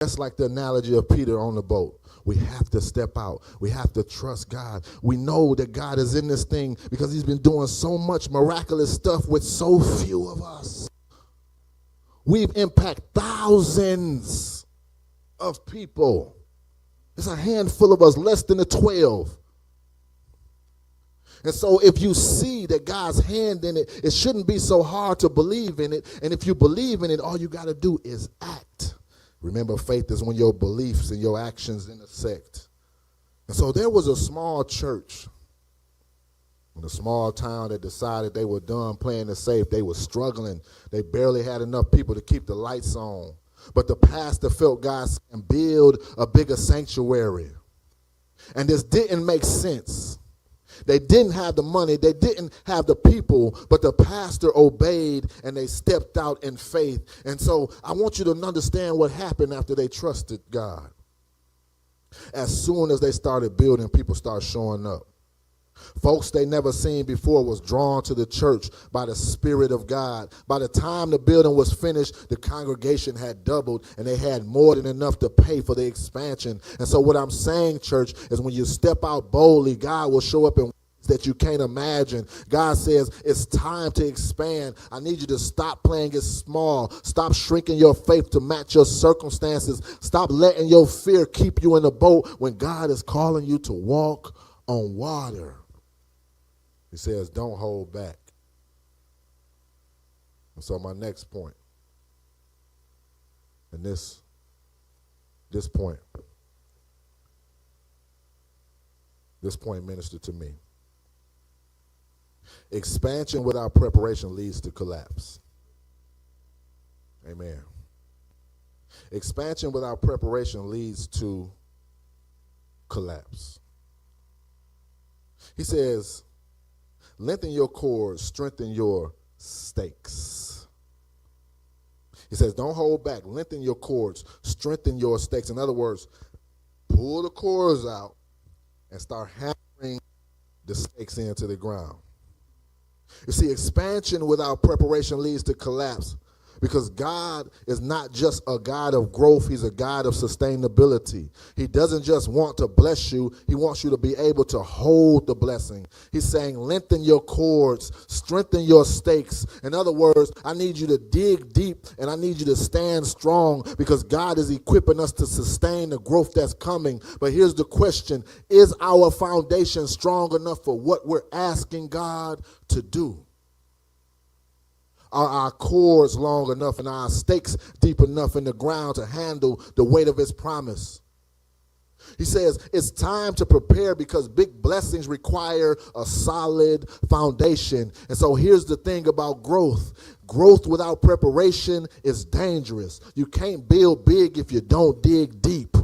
That's like the analogy of Peter on the boat. We have to step out. We have to trust God. We know that God is in this thing because he's been doing so much miraculous stuff with so few of us. We've impacted thousands of people. It's a handful of us, less than the 12. And so if you see that God's hand in it, it shouldn't be so hard to believe in it. And if you believe in it, all you got to do is act. Remember, faith is when your beliefs and your actions intersect. And so there was a small church in a small town that decided they were done playing it safe. They were struggling. They barely had enough people to keep the lights on. But the pastor felt God saying, build a bigger sanctuary. And this didn't make sense. They didn't have the money. They didn't have the people, but the pastor obeyed and they stepped out in faith. And so I want you to understand what happened after they trusted God. As soon as they started building, people started showing up. Folks they never seen before was drawn to the church by the Spirit of God. By the time the building was finished, the congregation had doubled and they had more than enough to pay for the expansion. And so what I'm saying, church, is when you step out boldly, God will show up in ways that you can't imagine. God says, it's time to expand. I need you to stop playing it small. Stop shrinking your faith to match your circumstances. Stop letting your fear keep you in the boat when God is calling you to walk on water. He says, don't hold back. And so my next point, and this point ministered to me. Expansion without preparation leads to collapse. Amen. Expansion without preparation leads to collapse. He says, lengthen your cords, strengthen your stakes. He says, don't hold back. Lengthen your cords, strengthen your stakes. In other words, pull the cords out and start hammering the stakes into the ground. You see, expansion without preparation leads to collapse because God is not just a God of growth. He's a God of sustainability. He doesn't just want to bless you. He wants you to be able to hold the blessing. He's saying, lengthen your cords, strengthen your stakes. In other words, I need you to dig deep and I need you to stand strong because God is equipping us to sustain the growth that's coming. But here's the question. Is our foundation strong enough for what we're asking God to do? Are our cords long enough and our stakes deep enough in the ground to handle the weight of his promise? He says it's time to prepare because big blessings require a solid foundation. And so here's the thing about growth. Growth without preparation is dangerous. You can't build big if you don't dig deep.